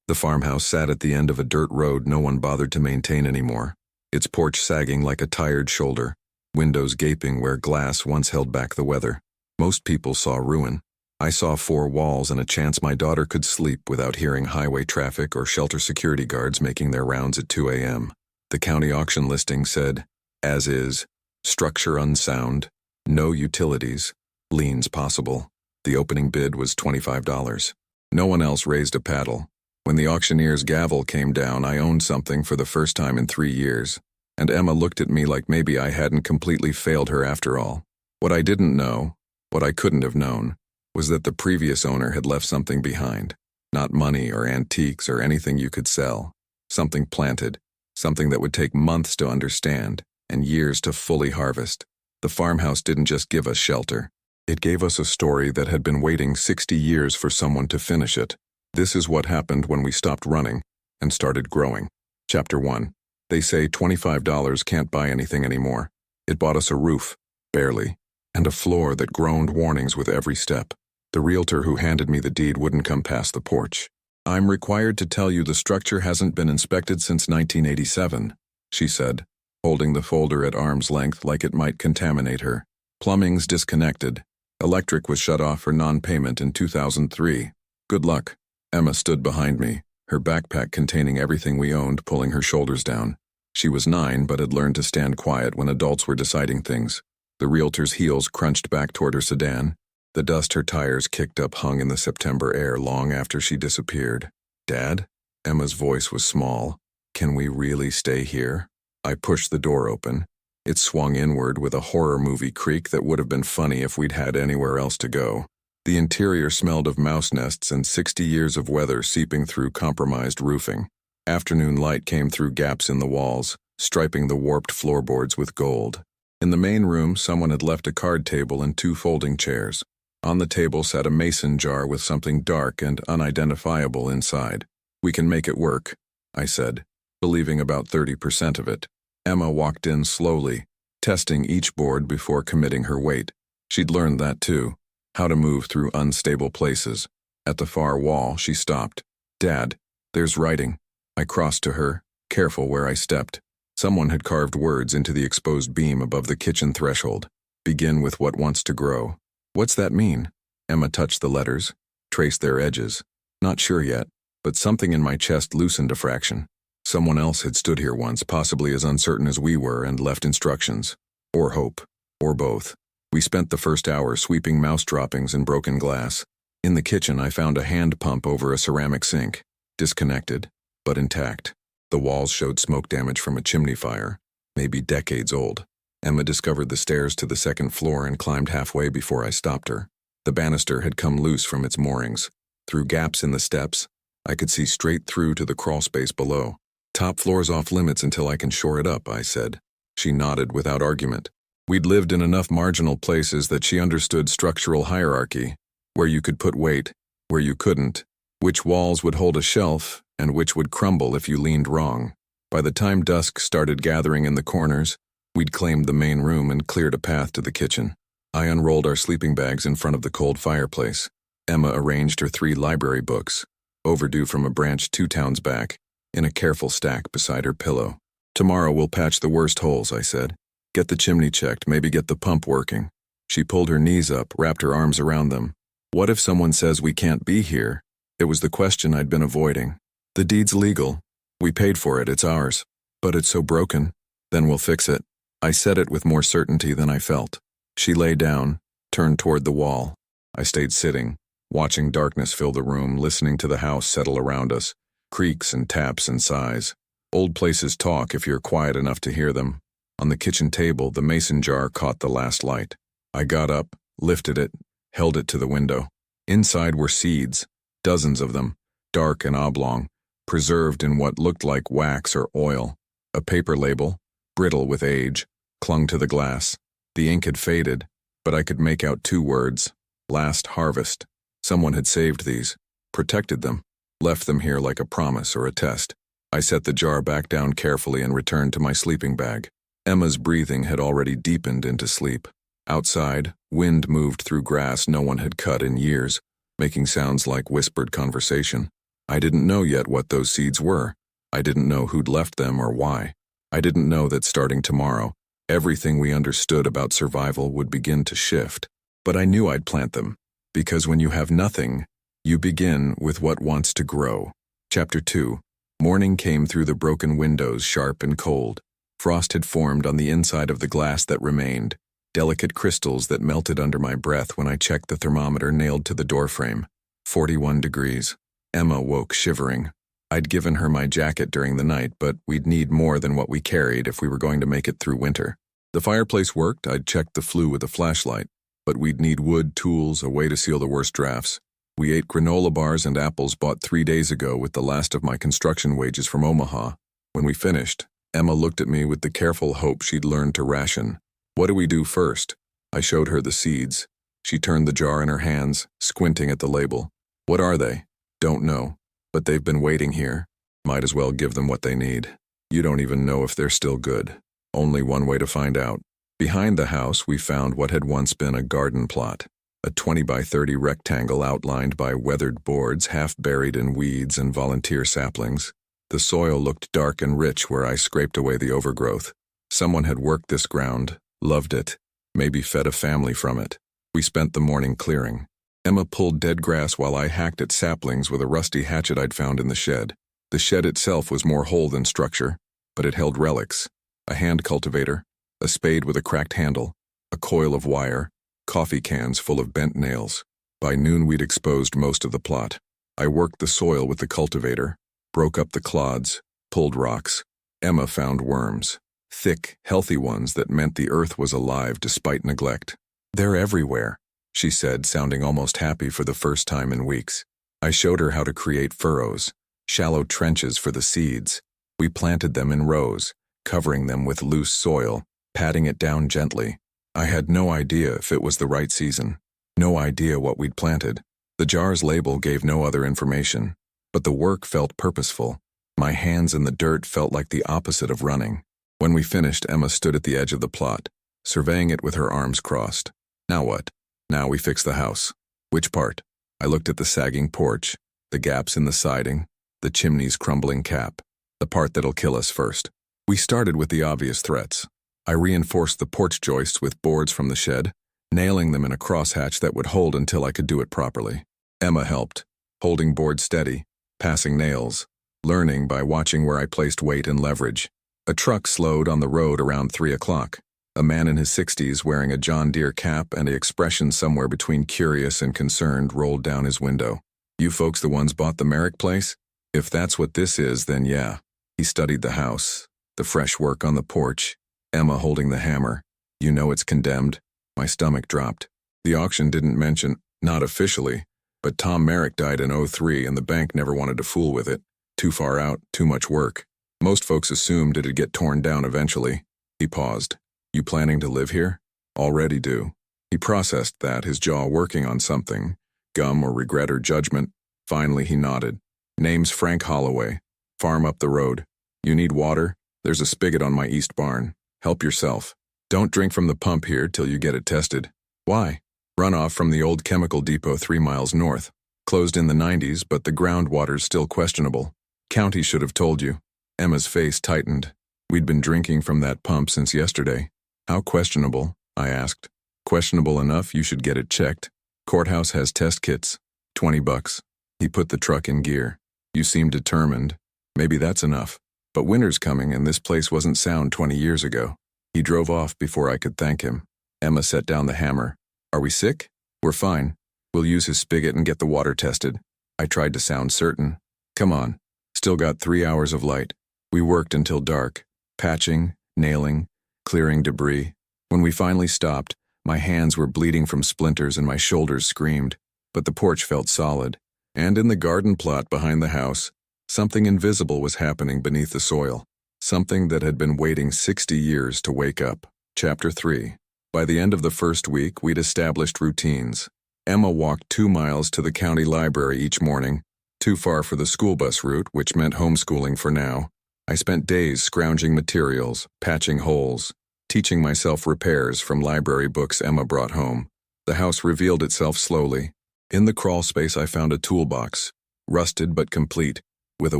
The farmhouse sat at the end of a dirt road no one bothered to maintain anymore, its porch sagging like a tired shoulder, windows gaping where glass once held back the weather. Most people saw ruin. I saw 4 walls and a chance my daughter could sleep without hearing highway traffic or shelter security guards making their rounds at 2 a.m. The county auction listing said, as is, structure unsound, no utilities, liens possible. The opening bid was $25. No one else raised a paddle. When the auctioneer's gavel came down, I owned something for the first time in 3 years, and Emma looked at me like maybe I hadn't completely failed her after all. What I didn't know, what I couldn't have known, was that the previous owner had left something behind. Not money or antiques or anything you could sell. Something planted, something that would take months to understand and years to fully harvest. The farmhouse didn't just give us shelter. It gave us a story that had been waiting 60 years for someone to finish it. This is what happened when we stopped running and started growing. Chapter 1. They say $25 can't buy anything anymore. It bought us a roof, barely, and a floor that groaned warnings with every step. The realtor who handed me the deed wouldn't come past the porch. I'm required to tell you the structure hasn't been inspected since 1987, she said, holding the folder at arm's length like it might contaminate her. Plumbing's disconnected. Electric was shut off for non-payment in 2003. Good luck. Emma stood behind me, her backpack containing everything we owned pulling her shoulders down. She was 9 but had learned to stand quiet when adults were deciding things. The realtor's heels crunched back toward her sedan. The dust her tires kicked up hung in the September air long after she disappeared. Dad? Emma's voice was small. Can we really stay here? I pushed the door open. It swung inward with a horror movie creak that would have been funny if we'd had anywhere else to go. The interior smelled of mouse nests and 60 years of weather seeping through compromised roofing. Afternoon light came through gaps in the walls, striping the warped floorboards with gold. In the main room, someone had left a card table and 2 folding chairs. On the table sat a mason jar with something dark and unidentifiable inside. We can make it work, I said, believing about 30% of it. Emma walked in slowly, testing each board before committing her weight. She'd learned that too. How to move through unstable places. At the far wall, she stopped. Dad, there's writing. I crossed to her, careful where I stepped. Someone had carved words into the exposed beam above the kitchen threshold. Begin with what wants to grow. What's that mean? Emma touched the letters, traced their edges. Not sure yet, but something in my chest loosened a fraction. Someone else had stood here once, possibly as uncertain as we were, and left instructions. Or hope. Or both. We spent the first hour sweeping mouse droppings and broken glass. In the kitchen, I found a hand pump over a ceramic sink. Disconnected, but intact. The walls showed smoke damage from a chimney fire, maybe decades old. Emma discovered the stairs to the 2nd floor and climbed halfway before I stopped her. The banister had come loose from its moorings. Through gaps in the steps, I could see straight through to the crawlspace below. Top floor's off limits until I can shore it up, I said. She nodded without argument. We'd lived in enough marginal places that she understood structural hierarchy, where you could put weight, where you couldn't, which walls would hold a shelf, and which would crumble if you leaned wrong. By the time dusk started gathering in the corners, we'd claimed the main room and cleared a path to the kitchen. I unrolled our sleeping bags in front of the cold fireplace. Emma arranged her 3 library books, overdue from a branch 2 towns back, in a careful stack beside her pillow. Tomorrow we'll patch the worst holes, I said. Get the chimney checked, maybe get the pump working. She pulled her knees up, wrapped her arms around them. What if someone says we can't be here? It was the question I'd been avoiding. The deed's legal. We paid for it, it's ours. But it's so broken. Then we'll fix it. I said it with more certainty than I felt. She lay down, turned toward the wall. I stayed sitting, watching darkness fill the room, listening to the house settle around us, creaks and taps and sighs. Old places talk if you're quiet enough to hear them. On the kitchen table, the mason jar caught the last light. I got up, lifted it, held it to the window. Inside were seeds, dozens of them, dark and oblong, preserved in what looked like wax or oil. A paper label, brittle with age, clung to the glass. The ink had faded, but I could make out 2 words. Last harvest. Someone had saved these, protected them, left them here like a promise or a test. I set the jar back down carefully and returned to my sleeping bag. Emma's breathing had already deepened into sleep. Outside, wind moved through grass no one had cut in years, making sounds like whispered conversation. I didn't know yet what those seeds were. I didn't know who'd left them or why. I didn't know that starting tomorrow, everything we understood about survival would begin to shift. But I knew I'd plant them, because when you have nothing, you begin with what wants to grow. Chapter 2. Morning came through the broken windows, sharp and cold. Frost had formed on the inside of the glass that remained, delicate crystals that melted under my breath when I checked the thermometer nailed to the doorframe. 41 degrees. Emma woke shivering. I'd given her my jacket during the night, but we'd need more than what we carried if we were going to make it through winter. The fireplace worked. I'd checked the flue with a flashlight, but we'd need wood, tools, a way to seal the worst drafts. We ate granola bars and apples bought 3 days ago with the last of my construction wages from Omaha. When we finished, Emma looked at me with the careful hope she'd learned to ration. What do we do first? I showed her the seeds. She turned the jar in her hands, squinting at the label. What are they? Don't know. But they've been waiting here. Might as well give them what they need. You don't even know if they're still good. Only one way to find out. Behind the house, we found what had once been a garden plot. A 20 by 30 rectangle outlined by weathered boards half buried in weeds and volunteer saplings. The soil looked dark and rich where I scraped away the overgrowth. Someone had worked this ground, loved it, maybe fed a family from it. We spent the morning clearing. Emma pulled dead grass while I hacked at saplings with a rusty hatchet I'd found in the shed. The shed itself was more whole than structure, but it held relics. A hand cultivator, a spade with a cracked handle, a coil of wire, coffee cans full of bent nails. By noon we'd exposed most of the plot. I worked the soil with the cultivator, broke up the clods, pulled rocks. Emma found worms. Thick, healthy ones that meant the earth was alive despite neglect. They're everywhere, she said, sounding almost happy for the first time in weeks. I showed her how to create furrows, shallow trenches for the seeds. We planted them in rows, covering them with loose soil, patting it down gently. I had no idea if it was the right season. No idea what we'd planted. The jar's label gave no other information, but the work felt purposeful. My hands in the dirt felt like the opposite of running. When we finished, Emma stood at the edge of the plot, surveying it with her arms crossed. Now what? Now we fix the house. Which part? I looked at the sagging porch, the gaps in the siding, the chimney's crumbling cap. The part that'll kill us first. We started with the obvious threats. I reinforced the porch joists with boards from the shed, nailing them in a crosshatch that would hold until I could do it properly. Emma helped, holding boards steady, passing nails, learning by watching where I placed weight and leverage. A truck slowed on the road around 3 o'clock. A man in his 60s wearing a John Deere cap and an expression somewhere between curious and concerned rolled down his window. You folks the ones bought the Merrick place? If that's what this is, then yeah. He studied the house, the fresh work on the porch, Emma holding the hammer. You know it's condemned. My stomach dropped. The auction didn't mention, not officially, but Tom Merrick died in '03 and the bank never wanted to fool with it. Too far out, too much work. Most folks assumed it'd get torn down eventually. He paused. You planning to live here? Already do. He processed that, his jaw working on something, gum or regret or judgment. Finally he nodded. Name's Frank Holloway. Farm up the road. You need water? There's a spigot on my east barn. Help yourself. Don't drink from the pump here till you get it tested. Why? Runoff from the old chemical depot 3 miles north. Closed in the '90s, but the groundwater's still questionable. County should have told you. Emma's face tightened. We'd been drinking from that pump since yesterday. How questionable? I asked. Questionable enough you should get it checked. Courthouse has test kits. $20. He put the truck in gear. You seem determined. Maybe that's enough. But winter's coming and this place wasn't sound 20 years ago. He drove off before I could thank him. Emma set down the hammer. Are we sick? We're fine. We'll use his spigot and get the water tested. I tried to sound certain. Come on. Still got 3 hours of light. We worked until dark, patching, nailing, clearing debris. When we finally stopped, my hands were bleeding from splinters and my shoulders screamed. But the porch felt solid. And in the garden plot behind the house, something invisible was happening beneath the soil. Something that had been waiting 60 years to wake up. Chapter 3. By the end of the first week, we'd established routines. Emma walked 2 miles to the county library each morning, too far for the school bus route, which meant homeschooling for now. I spent days scrounging materials, patching holes, teaching myself repairs from library books Emma brought home. The house revealed itself slowly. In the crawl space I found a toolbox, rusted but complete, with a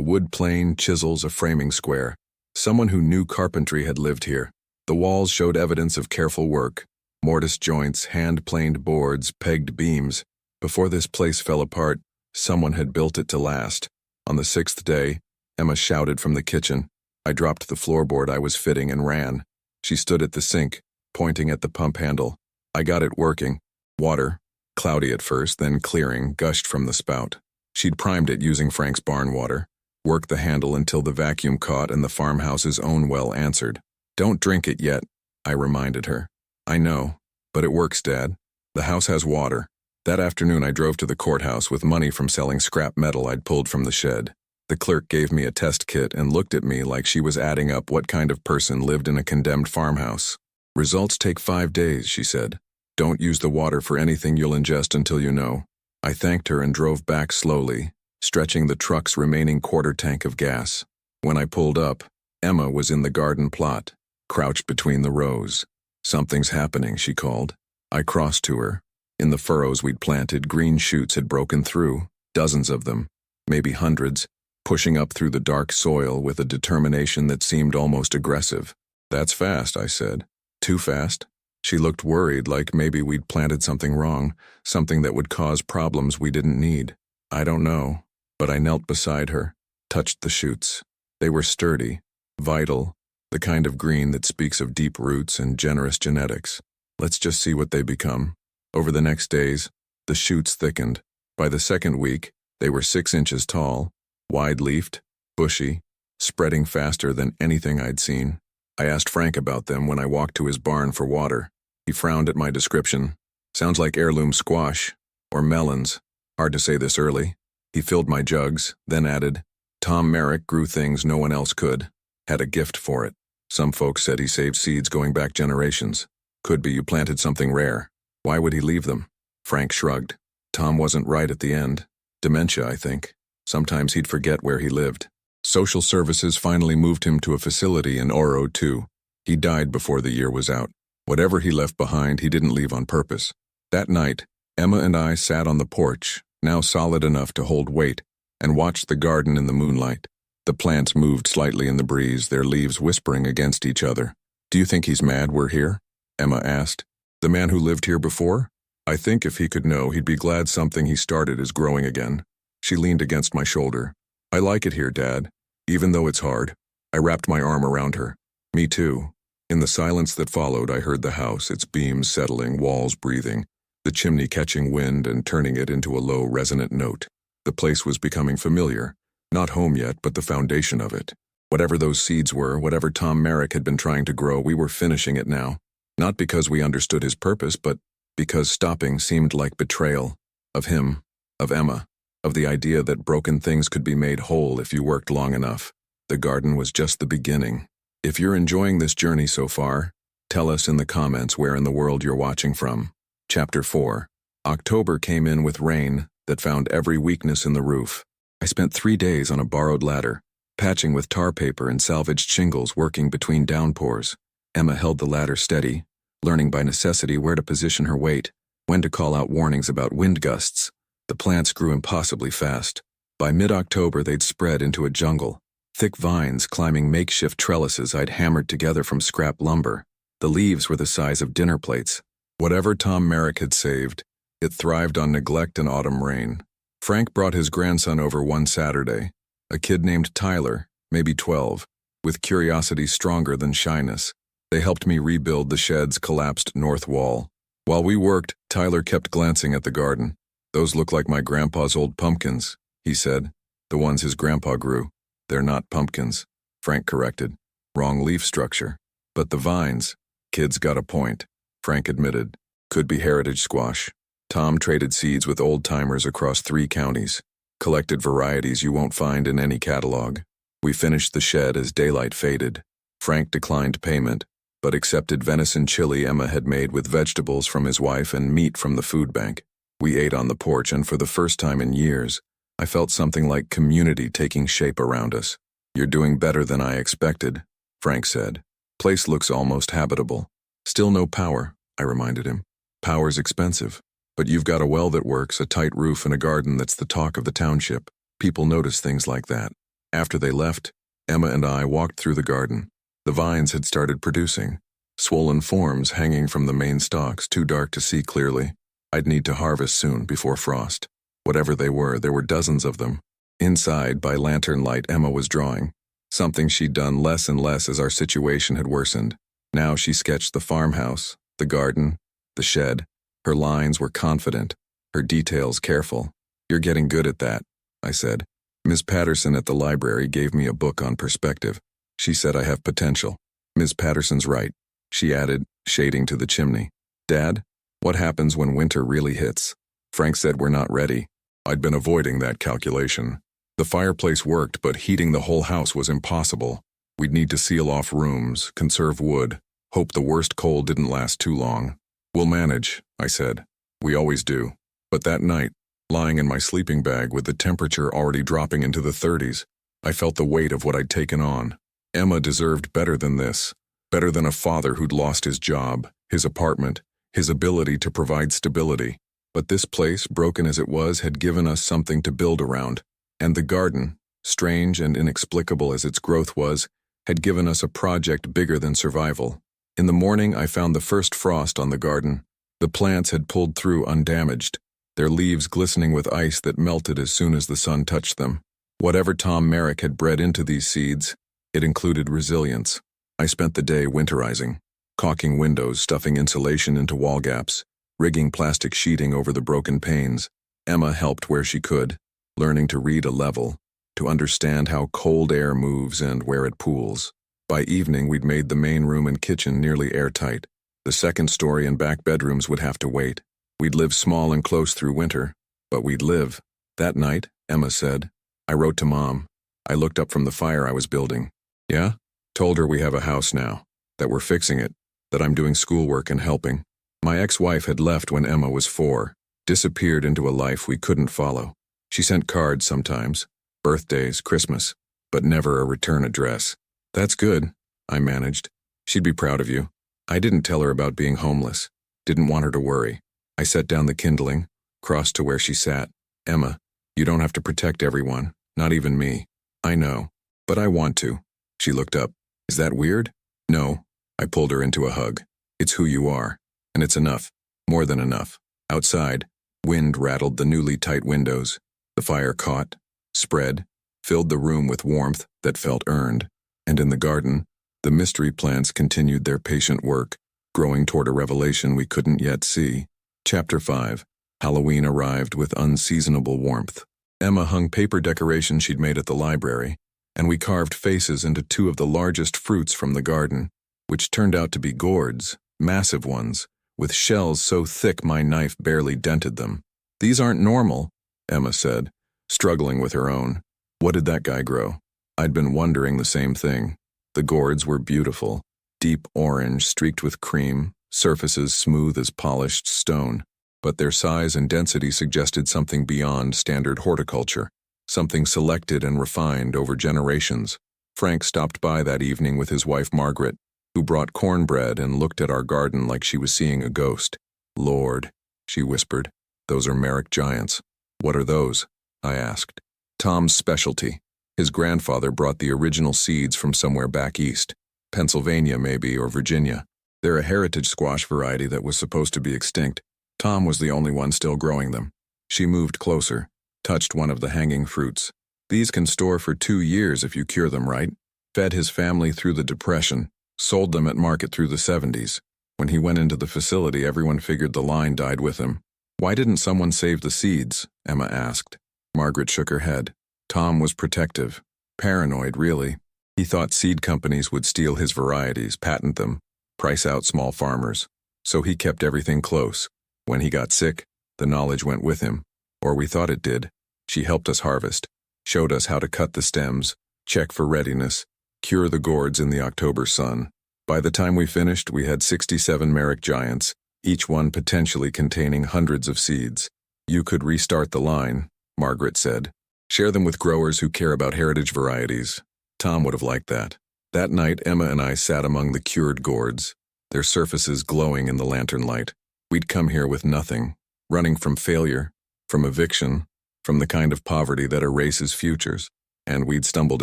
wood plane, chisels, a framing square. Someone who knew carpentry had lived here. The walls showed evidence of careful work. Mortise joints, hand-planed boards, pegged beams. Before this place fell apart, someone had built it to last. On the 6th day, Emma shouted from the kitchen. I dropped the floorboard I was fitting and ran. She stood at the sink, pointing at the pump handle. I got it working. Water, cloudy at first, then clearing, gushed from the spout. She'd primed it using Frank's barn water, worked the handle until the vacuum caught and the farmhouse's own well answered. Don't drink it yet, I reminded her. I know, but it works, Dad. The house has water. That afternoon I drove to the courthouse with money from selling scrap metal I'd pulled from the shed. The clerk gave me a test kit and looked at me like she was adding up what kind of person lived in a condemned farmhouse. Results take 5 days, she said. Don't use the water for anything you'll ingest until you know. I thanked her and drove back slowly, stretching the truck's remaining quarter tank of gas. When I pulled up, Emma was in the garden plot, crouched between the rows. Something's happening, she called. I crossed to her. In the furrows we'd planted, green shoots had broken through, dozens of them, maybe hundreds, pushing up through the dark soil with a determination that seemed almost aggressive. That's fast, I said. Too fast? She looked worried, like maybe we'd planted something wrong, something that would cause problems we didn't need. I don't know, but I knelt beside her, touched the shoots. They were sturdy, vital, the kind of green that speaks of deep roots and generous genetics. Let's just see what they become. Over the next days, the shoots thickened. By the second week, they were 6 inches tall, wide-leafed, bushy, spreading faster than anything I'd seen. I asked Frank about them when I walked to his barn for water. He frowned at my description. Sounds like heirloom squash, or melons. Hard to say this early. He filled my jugs, then added, Tom Merrick grew things no one else could. Had a gift for it. Some folks said he saved seeds going back generations. Could be you planted something rare. Why would he leave them? Frank shrugged. Tom wasn't right at the end. Dementia, I think. Sometimes he'd forget where he lived. Social services finally moved him to a facility in Oro, too. He died before the year was out. Whatever he left behind, he didn't leave on purpose. That night, Emma and I sat on the porch, now solid enough to hold weight, and watched the garden in the moonlight. The plants moved slightly in the breeze, their leaves whispering against each other. Do you think he's mad we're here? Emma asked. The man who lived here before? I think if he could know, he'd be glad something he started is growing again. She leaned against my shoulder. I like it here, Dad, even though it's hard. I wrapped my arm around her. Me too. In the silence that followed, I heard the house, its beams settling, walls breathing, the chimney catching wind and turning it into a low, resonant note. The place was becoming familiar. Not home yet, but the foundation of it. Whatever those seeds were, whatever Tom Merrick had been trying to grow, we were finishing it now. Not because we understood his purpose, but because stopping seemed like betrayal. Of him, of Emma, of the idea that broken things could be made whole if you worked long enough. The garden was just the beginning. If you're enjoying this journey so far, tell us in the comments where in the world you're watching from. Chapter 4. October came in with rain that found every weakness in the roof. I spent 3 days on a borrowed ladder, patching with tar paper and salvaged shingles, working between downpours. Emma held the ladder steady, learning by necessity where to position her weight, when to call out warnings about wind gusts. The plants grew impossibly fast. By mid-October, they'd spread into a jungle, thick vines climbing makeshift trellises I'd hammered together from scrap lumber. The leaves were the size of dinner plates. Whatever Tom Merrick had saved, it thrived on neglect and autumn rain. Frank brought his grandson over one Saturday, a kid named Tyler, maybe 12, with curiosity stronger than shyness. They helped me rebuild the shed's collapsed north wall. While we worked, Tyler kept glancing at the garden. Those look like my grandpa's old pumpkins, he said. The ones his grandpa grew. They're not pumpkins, Frank corrected. Wrong leaf structure. But the vines, kid's got a point, Frank admitted. Could be heritage squash. Tom traded seeds with old-timers across 3 counties. Collected varieties you won't find in any catalog. We finished the shed as daylight faded. Frank declined payment, but accepted venison chili Emma had made with vegetables from his wife and meat from the food bank. We ate on the porch, and for the first time in years, I felt something like community taking shape around us. You're doing better than I expected, Frank said. Place looks almost habitable. Still no power, I reminded him. Power's expensive. But you've got a well that works, a tight roof, and a garden that's the talk of the township. People notice things like that. After they left, Emma and I walked through the garden. The vines had started producing, swollen forms hanging from the main stalks, too dark to see clearly. I'd need to harvest soon, before frost. Whatever they were, there were dozens of them. Inside, by lantern light, Emma was drawing. Something she'd done less and less as our situation had worsened. Now she sketched the farmhouse, the garden, the shed. Her lines were confident, her details careful. "You're getting good at that," I said. "Miss Patterson at the library gave me a book on perspective. She said I have potential." "Miss Patterson's right," she added, shading to the chimney. "Dad, what happens when winter really hits?" Frank said we're not ready. I'd been avoiding that calculation. The fireplace worked, but heating the whole house was impossible. We'd need to seal off rooms, conserve wood, hope the worst cold didn't last too long. "We'll manage," I said. "We always do." But that night, lying in my sleeping bag with the temperature already dropping into the 30s, I felt the weight of what I'd taken on. Emma deserved better than this, better than a father who'd lost his job, his apartment, his ability to provide stability. But this place, broken as it was, had given us something to build around. And the garden, strange and inexplicable as its growth was, had given us a project bigger than survival. In the morning, I found the first frost on the garden. The plants had pulled through undamaged, their leaves glistening with ice that melted as soon as the sun touched them. Whatever Tom Merrick had bred into these seeds, it included resilience. I spent the day winterizing, caulking windows, stuffing insulation into wall gaps, rigging plastic sheeting over the broken panes. Emma helped where she could, learning to read a level, to understand how cold air moves and where it pools. By evening, we'd made the main room and kitchen nearly airtight. The second story and back bedrooms would have to wait. We'd live small and close through winter, but we'd live. That night, Emma said, I wrote to Mom. I looked up from the fire I was building. "Yeah?" Told her we have a house now, that we're fixing it, that I'm doing schoolwork and helping. My ex-wife had left when Emma was 4, disappeared into a life we couldn't follow. She sent cards sometimes, birthdays, Christmas, but never a return address. "That's good," I managed. "She'd be proud of you." I didn't tell her about being homeless, didn't want her to worry. I set down the kindling, crossed to where she sat. "Emma, you don't have to protect everyone, not even me. I know, but I want to." She looked up. "Is that weird?" "No." I pulled her into a hug. "It's who you are, and it's enough, more than enough." Outside, wind rattled the newly tight windows. The fire caught, spread, filled the room with warmth that felt earned. And in the garden, the mystery plants continued their patient work, growing toward a revelation we couldn't yet see. Chapter 5. Halloween arrived with unseasonable warmth. Emma hung paper decorations she'd made at the library, and we carved faces into 2 of the largest fruits from the garden, which turned out to be gourds, massive ones, with shells so thick my knife barely dented them. "These aren't normal," Emma said, struggling with her own. "What did that guy grow?" I'd been wondering the same thing. The gourds were beautiful, deep orange streaked with cream, surfaces smooth as polished stone. But their size and density suggested something beyond standard horticulture, something selected and refined over generations. Frank stopped by that evening with his wife Margaret, who brought cornbread and looked at our garden like she was seeing a ghost. "Lord," she whispered, "those are Merrick giants." "What are those?" I asked. "Tom's specialty. His grandfather brought the original seeds from somewhere back east, Pennsylvania maybe, or Virginia. They're a heritage squash variety that was supposed to be extinct. Tom was the only one still growing them." She moved closer, touched one of the hanging fruits. "These can store for 2 years if you cure them right." Fed his family through the Depression, sold them at market through the 70s. When he went into the facility, everyone figured the line died with him. "Why didn't someone save the seeds?" Emma asked. Margaret shook her head. "Tom was protective. Paranoid, really. He thought seed companies would steal his varieties, patent them, price out small farmers. So he kept everything close. When he got sick, the knowledge went with him. Or we thought it did. She helped us harvest, showed us how to cut the stems, check for readiness, cure the gourds in the October sun. By the time we finished, we had 67 Merrick giants, each one potentially containing hundreds of seeds. "You could restart the line," Margaret said. "Share them with growers who care about heritage varieties." Tom would have liked that. That night, Emma and I sat among the cured gourds, their surfaces glowing in the lantern light. We'd come here with nothing, running from failure, from eviction, from the kind of poverty that erases futures, and we'd stumbled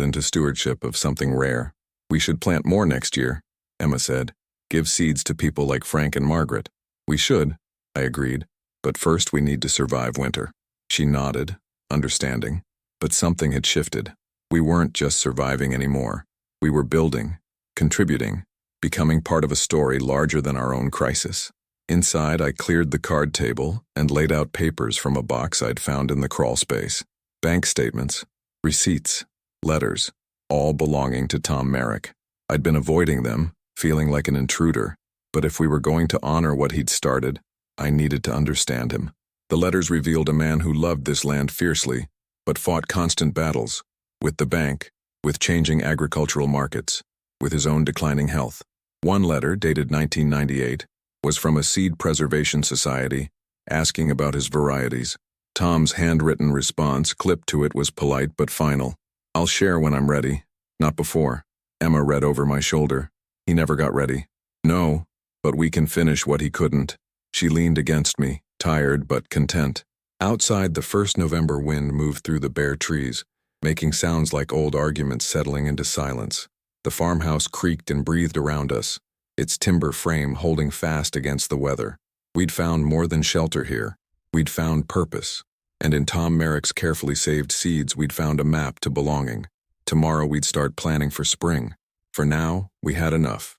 into stewardship of something rare. We should plant more next year, Emma said. Give seeds to people like Frank and Margaret. We should, I agreed, but first we need to survive winter. She nodded, understanding, but something had shifted. We weren't just surviving anymore. We were building, contributing, becoming part of a story larger than our own crisis. Inside, I cleared the card table and laid out papers from a box I'd found in the crawl space. Bank statements, receipts, letters, all belonging to Tom Merrick. I'd been avoiding them, feeling like an intruder, but if we were going to honor what he'd started, I needed to understand him. The letters revealed a man who loved this land fiercely, but fought constant battles, with the bank, with changing agricultural markets, with his own declining health. One letter, dated 1998, was from a seed preservation society, asking about his varieties. Tom's handwritten response, clipped to it, was polite but final. I'll share when I'm ready, not before. Emma read over my shoulder. He never got ready. No, but we can finish what he couldn't. She leaned against me, tired but content. Outside, the first November wind moved through the bare trees, making sounds like old arguments settling into silence. The farmhouse creaked and breathed around us, its timber frame holding fast against the weather. We'd found more than shelter here. We'd found purpose. And in Tom Merrick's carefully saved seeds, we'd found a map to belonging. Tomorrow we'd start planning for spring. For now, we had enough.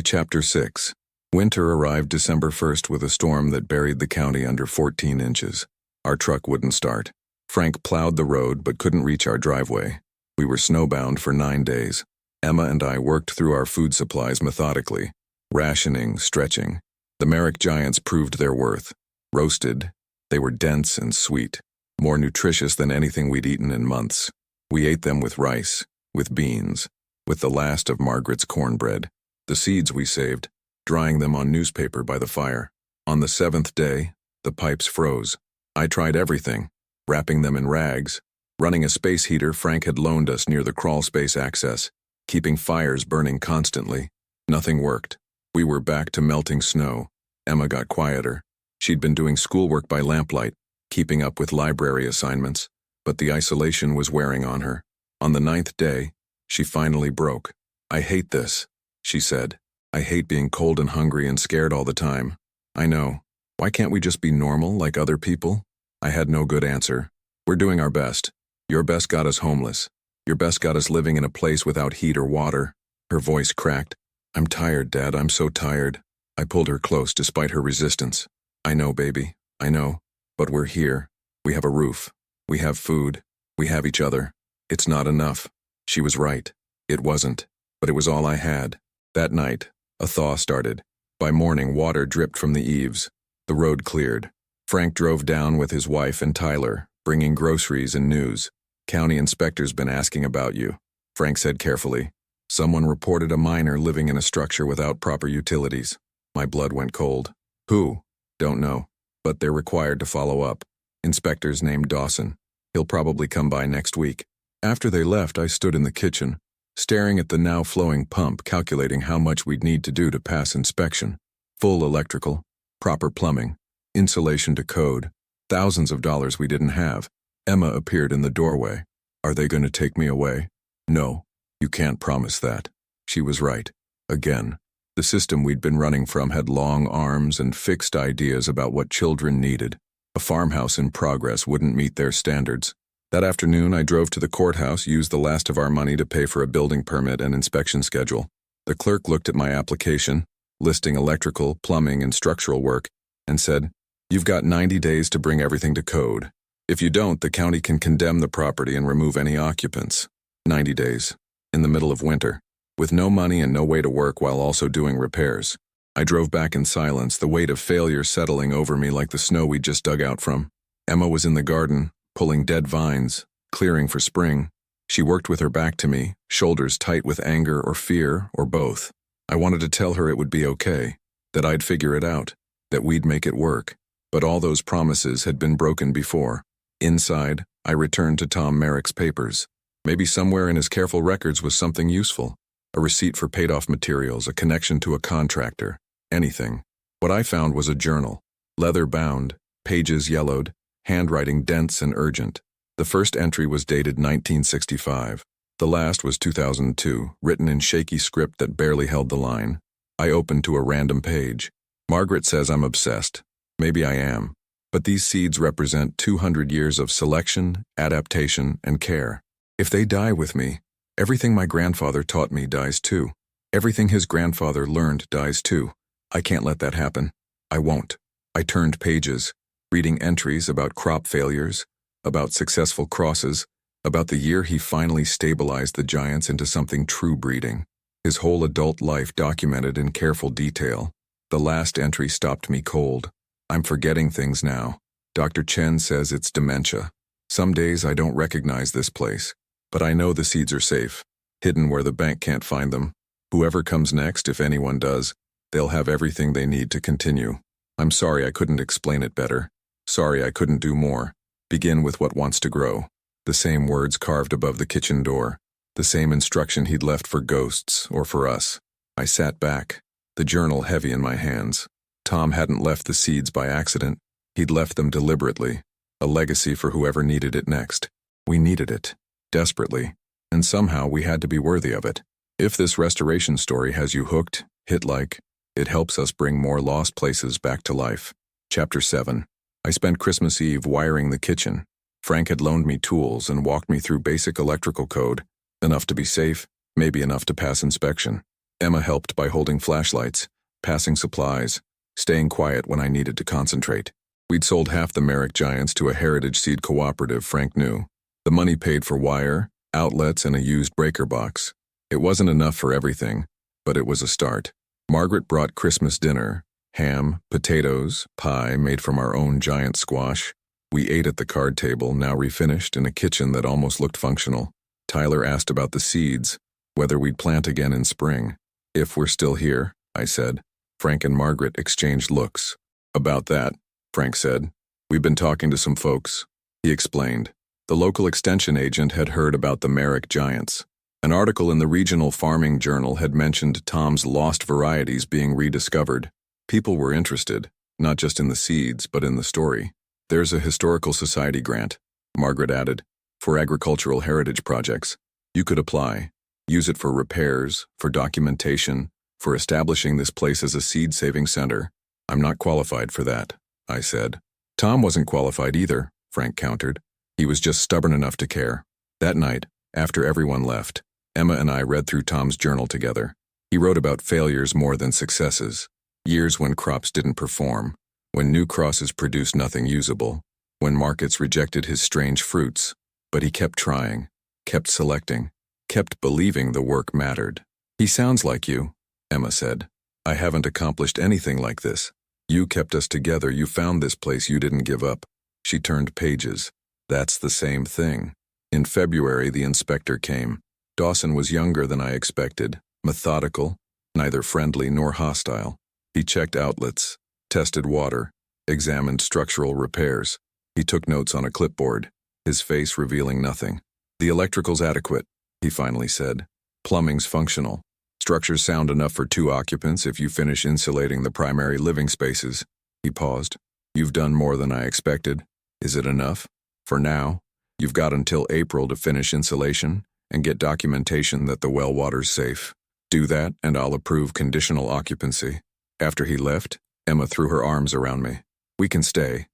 Chapter 6. Winter arrived December 1st with a storm that buried the county under 14 inches. Our truck wouldn't start. Frank plowed the road but couldn't reach our driveway. We were snowbound for 9 days. Emma and I worked through our food supplies methodically, rationing, stretching. The Merrick giants proved their worth. Roasted, they were dense and sweet, more nutritious than anything we'd eaten in months. We ate them with rice, with beans, with the last of Margaret's cornbread. The seeds we saved, drying them on newspaper by the fire. On the 7th day, the pipes froze. I tried everything, wrapping them in rags, running a space heater Frank had loaned us near the crawl space access, keeping fires burning constantly. Nothing worked. We were back to melting snow. Emma got quieter. She'd been doing schoolwork by lamplight, keeping up with library assignments, but the isolation was wearing on her. On the 9th day, she finally broke. I hate this, she said. I hate being cold and hungry and scared all the time. I know. Why can't we just be normal like other people? I had no good answer. We're doing our best. Your best got us homeless. Your best got us living in a place without heat or water. Her voice cracked. I'm tired, Dad. I'm so tired. I pulled her close despite her resistance. I know, baby. I know. But we're here. We have a roof. We have food. We have each other. It's not enough. She was right. It wasn't. But it was all I had. That night, a thaw started. By morning, water dripped from the eaves. The road cleared. Frank drove down with his wife and Tyler, bringing groceries and news. County inspector's been asking about you, Frank said carefully. Someone reported a miner living in a structure without proper utilities. My blood went cold. Who? Don't know. But they're required to follow up. Inspector's named Dawson. He'll probably come by next week. After they left, I stood in the kitchen, staring at the now flowing pump, calculating how much we'd need to do to pass inspection. Full electrical, proper plumbing, insulation to code, thousands of dollars we didn't have. Emma appeared in the doorway. Are they going to take me away? No, you can't promise that. She was right. Again, the system we'd been running from had long arms and fixed ideas about what children needed. A farmhouse in progress wouldn't meet their standards. That afternoon, I drove to the courthouse, used the last of our money to pay for a building permit and inspection schedule. The clerk looked at my application, listing electrical, plumbing, and structural work, and said, "You've got 90 days to bring everything to code. If you don't, the county can condemn the property and remove any occupants." 90 days. In the middle of winter. With no money and no way to work while also doing repairs. I drove back in silence, the weight of failure settling over me like the snow we'd just dug out from. Emma was in the garden, pulling dead vines, clearing for spring. She worked with her back to me, shoulders tight with anger or fear or both. I wanted to tell her it would be okay, that I'd figure it out, that we'd make it work. But all those promises had been broken before. Inside, I returned to Tom Merrick's papers. Maybe somewhere in his careful records was something useful. A receipt for paid-off materials, a connection to a contractor, anything. What I found was a journal, leather-bound, pages yellowed, handwriting dense and urgent. The first entry was dated 1965. The last was 2002, written in shaky script that barely held the line. I opened to a random page. Margaret says I'm obsessed. Maybe I am. But these seeds represent 200 years of selection, adaptation, and care. If they die with me, everything my grandfather taught me dies too. Everything his grandfather learned dies too. I can't let that happen. I won't. I turned pages, reading entries about crop failures, about successful crosses, about the year he finally stabilized the giants into something true breeding. His whole adult life documented in careful detail. The last entry stopped me cold. I'm forgetting things now. Dr. Chen says it's dementia. Some days I don't recognize this place, but I know the seeds are safe, hidden where the bank can't find them. Whoever comes next, if anyone does, they'll have everything they need to continue. I'm sorry I couldn't explain it better. Sorry I couldn't do more. Begin with what wants to grow. The same words carved above the kitchen door. The same instruction he'd left for ghosts or for us. I sat back, the journal heavy in my hands. Tom hadn't left the seeds by accident. He'd left them deliberately. A legacy for whoever needed it next. We needed it. Desperately. And somehow we had to be worthy of it. If this restoration story has you hooked, hit like. It helps us bring more lost places back to life. Chapter 7. I spent Christmas Eve wiring the kitchen. Frank had loaned me tools and walked me through basic electrical code. Enough to be safe, maybe enough to pass inspection. Emma helped by holding flashlights, passing supplies, staying quiet when I needed to concentrate. We'd sold half the Merrick Giants to a heritage seed cooperative Frank knew. The money paid for wire, outlets, and a used breaker box. It wasn't enough for everything, but it was a start. Margaret brought Christmas dinner, ham, potatoes, pie made from our own giant squash. We ate at the card table, now refinished, in a kitchen that almost looked functional. Tyler asked about the seeds, whether we'd plant again in spring. If we're still here, I said. Frank and Margaret exchanged looks. About that, Frank said. We've been talking to some folks. He explained. The local extension agent had heard about the Merrick Giants. An article in the Regional Farming Journal had mentioned Tom's lost varieties being rediscovered. People were interested, not just in the seeds, but in the story. There's a Historical Society grant, Margaret added, for agricultural heritage projects. You could apply. Use it for repairs, for documentation, for establishing this place as a seed-saving center. I'm not qualified for that, I said. Tom wasn't qualified either, Frank countered. He was just stubborn enough to care. That night, after everyone left, Emma and I read through Tom's journal together. He wrote about failures more than successes. Years when crops didn't perform, when new crosses produced nothing usable, when markets rejected his strange fruits. But he kept trying, kept selecting, kept believing the work mattered. He sounds like you, Emma said. I haven't accomplished anything like this. You kept us together. You found this place. You didn't give up. She turned pages. That's the same thing. In February, the inspector came. Dawson was younger than I expected, methodical, neither friendly nor hostile. He checked outlets, tested water, examined structural repairs. He took notes on a clipboard, his face revealing nothing. The electrical's adequate, he finally said. Plumbing's functional. Structure's sound enough for 2 occupants if you finish insulating the primary living spaces. He paused. You've done more than I expected. Is it enough? For now, you've got until April to finish insulation and get documentation that the well water's safe. Do that and I'll approve conditional occupancy. After he left, Emma threw her arms around me. We can stay,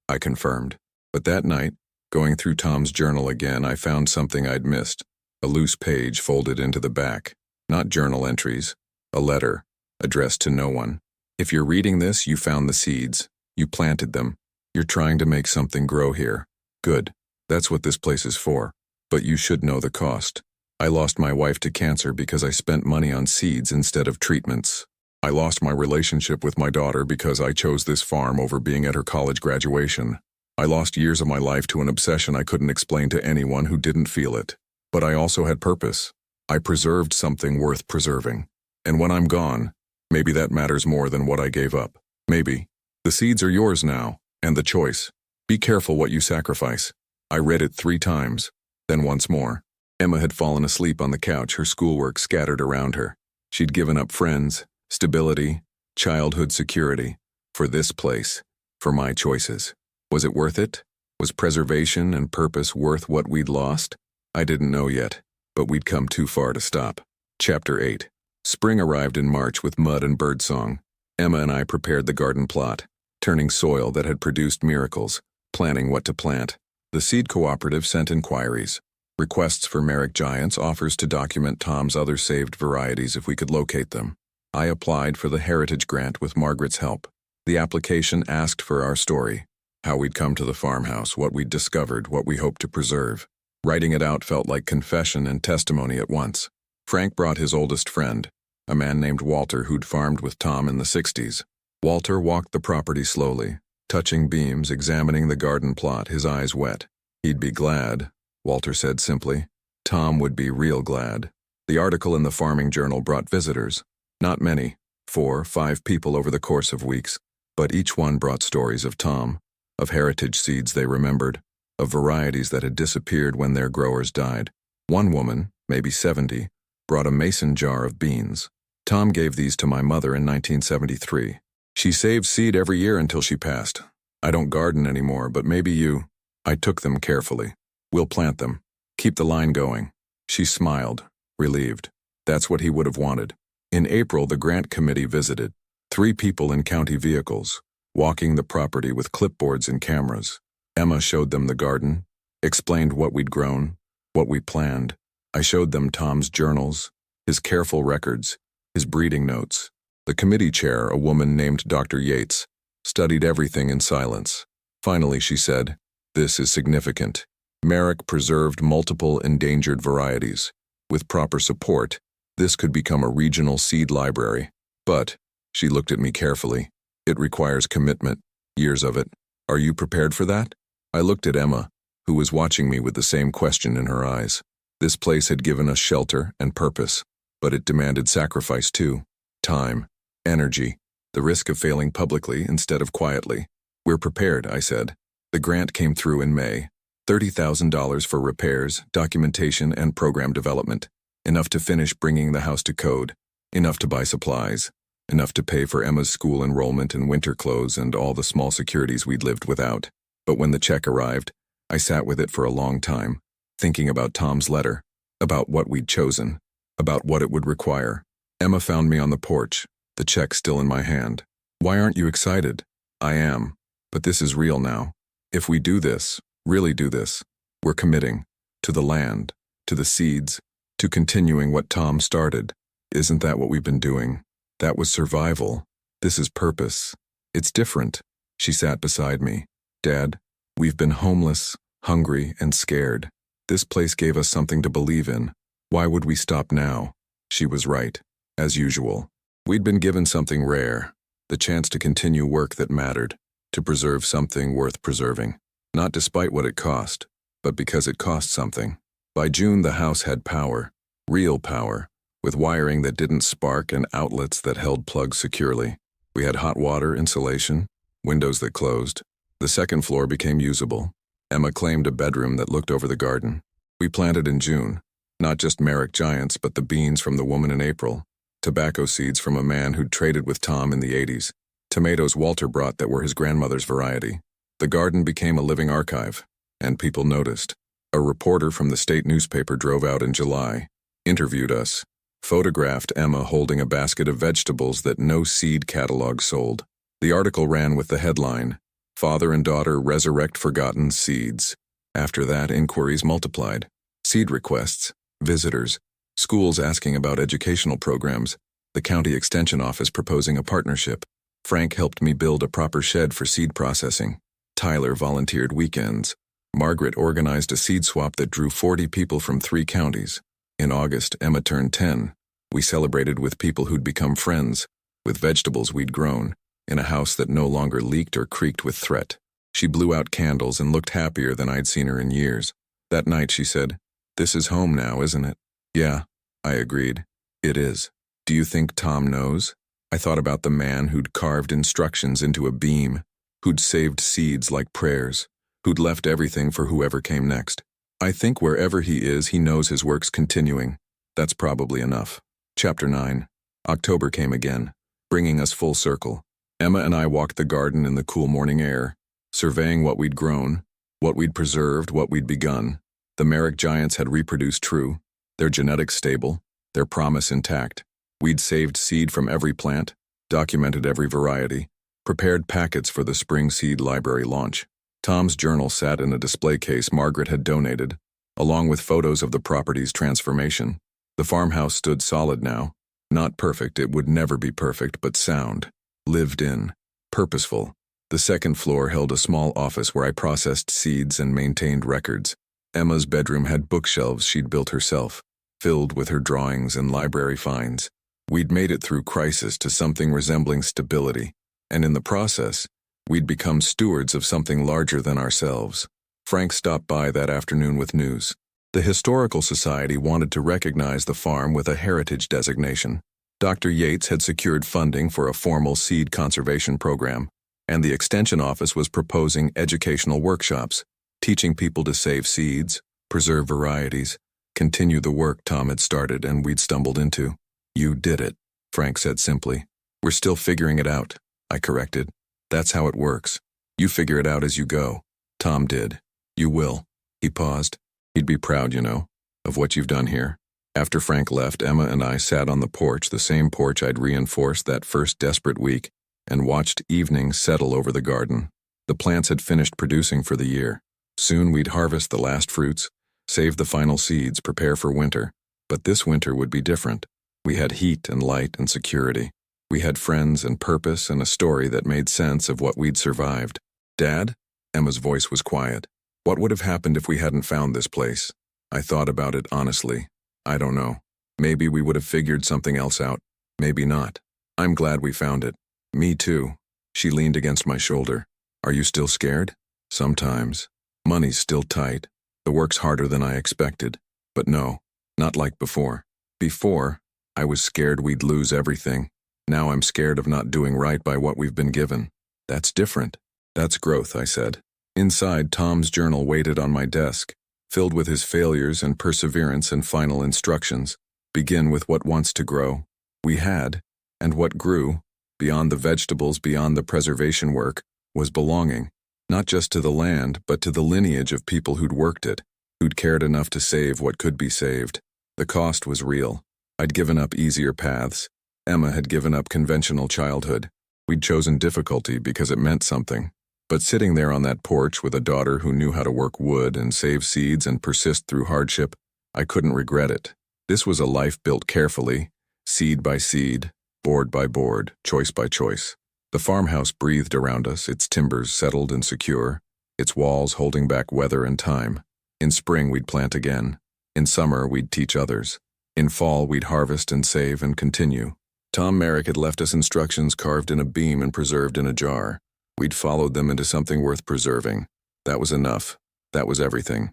I confirmed. But that night, going through Tom's journal again, I found something I'd missed. A loose page folded into the back. Not journal entries. A letter, addressed to no one. If you're reading this, you found the seeds. You planted them. You're trying to make something grow here. Good. That's what this place is for. But you should know the cost. I lost my wife to cancer because I spent money on seeds instead of treatments. I lost my relationship with my daughter because I chose this farm over being at her college graduation. I lost years of my life to an obsession I couldn't explain to anyone who didn't feel it. But I also had purpose. I preserved something worth preserving. And when I'm gone, maybe that matters more than what I gave up. Maybe. The seeds are yours now, and the choice. Be careful what you sacrifice. I read it 3 times, then once more. Emma had fallen asleep on the couch, her schoolwork scattered around her. She'd given up friends, stability, childhood security, for this place, for my choices. Was it worth it? Was preservation and purpose worth what we'd lost? I didn't know yet, but we'd come too far to stop. Chapter 8. Spring arrived in March with mud and birdsong. Emma and I prepared the garden plot, turning soil that had produced miracles, planning what to plant. The seed cooperative sent inquiries, requests for Merrick Giants, offers to document Tom's other saved varieties if we could locate them. I applied for the Heritage Grant with Margaret's help. The application asked for our story, how we'd come to the farmhouse, what we'd discovered, what we hoped to preserve. Writing it out felt like confession and testimony at once. Frank brought his oldest friend, a man named Walter who'd farmed with Tom in the 60s. Walter walked the property slowly, touching beams, examining the garden plot, his eyes wet. He'd be glad, Walter said simply. Tom would be real glad. The article in the farming journal brought visitors. Not many, 4, 5 people over the course of weeks, but each one brought stories of Tom, of heritage seeds they remembered, of varieties that had disappeared when their growers died. One woman, maybe 70, brought a mason jar of beans. Tom gave these to my mother in 1973. She saved seed every year until she passed. I don't garden anymore, but maybe you. I took them carefully. We'll plant them. Keep the line going. She smiled, relieved. That's what he would have wanted. In April, the grant committee visited. 3 people in county vehicles, walking the property with clipboards and cameras. Emma showed them the garden, explained what we'd grown, what we planned. I showed them Tom's journals, his careful records, his breeding notes. The committee chair, a woman named Dr. Yates, studied everything in silence. Finally, she said, "This is significant. Merrick preserved multiple endangered varieties. With proper support, this could become a regional seed library. But," she looked at me carefully, "it requires commitment, years of it. Are you prepared for that?" I looked at Emma, who was watching me with the same question in her eyes. This place had given us shelter and purpose, but it demanded sacrifice too. Time, energy, the risk of failing publicly instead of quietly. "We're prepared," I said. The grant came through in May. $30,000 for repairs, documentation, and program development. Enough to finish bringing the house to code. Enough to buy supplies. Enough to pay for Emma's school enrollment and winter clothes and all the small securities we'd lived without. But when the check arrived, I sat with it for a long time, thinking about Tom's letter, about what we'd chosen, about what it would require. Emma found me on the porch, the check still in my hand. "Why aren't you excited?" "I am. But this is real now. If we do this, really do this, we're committing. To the land, to the seeds, to continuing what Tom started. Isn't that what we've been doing? That was survival. This is purpose. It's different." She sat beside me. "Dad, we've been homeless, hungry, and scared. This place gave us something to believe in. Why would we stop now?" She was right, as usual. We'd been given something rare, the chance to continue work that mattered, to preserve something worth preserving. Not despite what it cost, but because it cost something. By June, the house had power, real power, with wiring that didn't spark and outlets that held plugs securely. We had hot water, insulation, windows that closed. The second floor became usable. Emma claimed a bedroom that looked over the garden. We planted in June, not just Merrick Giants, but the beans from the woman in April, tobacco seeds from a man who'd traded with Tom in the 80s, tomatoes Walter brought that were his grandmother's variety. The garden became a living archive, and people noticed. A reporter from the state newspaper drove out in July, interviewed us, photographed Emma holding a basket of vegetables that no seed catalog sold. The article ran with the headline, "Father and Daughter Resurrect Forgotten Seeds." After that, inquiries multiplied. Seed requests, visitors, schools asking about educational programs, the county extension office proposing a partnership. Frank helped me build a proper shed for seed processing. Tyler volunteered weekends. Margaret organized a seed swap that drew 40 people from 3 counties. In August, Emma turned 10. We celebrated with people who'd become friends, with vegetables we'd grown, in a house that no longer leaked or creaked with threat. She blew out candles and looked happier than I'd seen her in years. That night she said, "This is home now, isn't it?" "Yeah," I agreed. "It is." "Do you think Tom knows?" I thought about the man who'd carved instructions into a beam, who'd saved seeds like prayers, who'd left everything for whoever came next. I think wherever he is, he knows his work's continuing. That's probably enough. Chapter 9. October came again, bringing us full circle. Emma and I walked the garden in the cool morning air, surveying what we'd grown, What we'd preserved, what we'd begun. The Merrick giants had reproduced true, their genetics stable, their promise intact. We'd saved seed from every plant, documented every variety, prepared packets for the spring seed library launch. Tom's journal sat in a display case Margaret had donated, along with photos of the property's transformation. The farmhouse stood solid now. Not perfect, it would never be perfect, but sound. Lived in. Purposeful. The second floor held a small office where I processed seeds and maintained records. Emma's bedroom had bookshelves she'd built herself, filled with her drawings and library finds. We'd made it through crisis to something resembling stability, and in the process, we'd become stewards of something larger than ourselves. Frank stopped by that afternoon with news. The Historical Society wanted to recognize the farm with a heritage designation. Dr. Yates had secured funding for a formal seed conservation program, and the Extension Office was proposing educational workshops, teaching people to save seeds, preserve varieties, continue the work Tom had started and we'd stumbled into. You did it, Frank said simply. We're still figuring it out, I corrected. That's how it works. You figure it out as you go. Tom did. You will. He paused. He'd be proud, you know, of what you've done here. After Frank left, Emma and I sat on the porch, the same porch I'd reinforced that first desperate week, and watched evenings settle over the garden. The plants had finished producing for the year. Soon we'd harvest the last fruits, save the final seeds, prepare for winter. But this winter would be different. We had heat and light and security. We had friends and purpose and a story that made sense of what we'd survived. Dad? Emma's voice was quiet. What would have happened if we hadn't found this place? I thought about it honestly. I don't know. Maybe we would have figured something else out. Maybe not. I'm glad we found it. Me too. She leaned against my shoulder. Are you still scared? Sometimes. Money's still tight. The work's harder than I expected. But no, not like before. Before, I was scared we'd lose everything. Now I'm scared of not doing right by what we've been given. That's different. That's growth, I said. Inside, Tom's journal waited on my desk, filled with his failures and perseverance and final instructions. Begin with what wants to grow. We had, and what grew, beyond the vegetables, beyond the preservation work, was belonging, not just to the land, but to the lineage of people who'd worked it, who'd cared enough to save what could be saved. The cost was real. I'd given up easier paths. Emma had given up conventional childhood. We'd chosen difficulty because it meant something. But sitting there on that porch with a daughter who knew how to work wood and save seeds and persist through hardship, I couldn't regret it. This was a life built carefully, seed by seed, board by board, choice by choice. The farmhouse breathed around us, its timbers settled and secure, its walls holding back weather and time. In spring, we'd plant again. In summer, we'd teach others. In fall, we'd harvest and save and continue. Tom Merrick had left us instructions carved in a beam and preserved in a jar. We'd followed them into something worth preserving. That was enough. That was everything.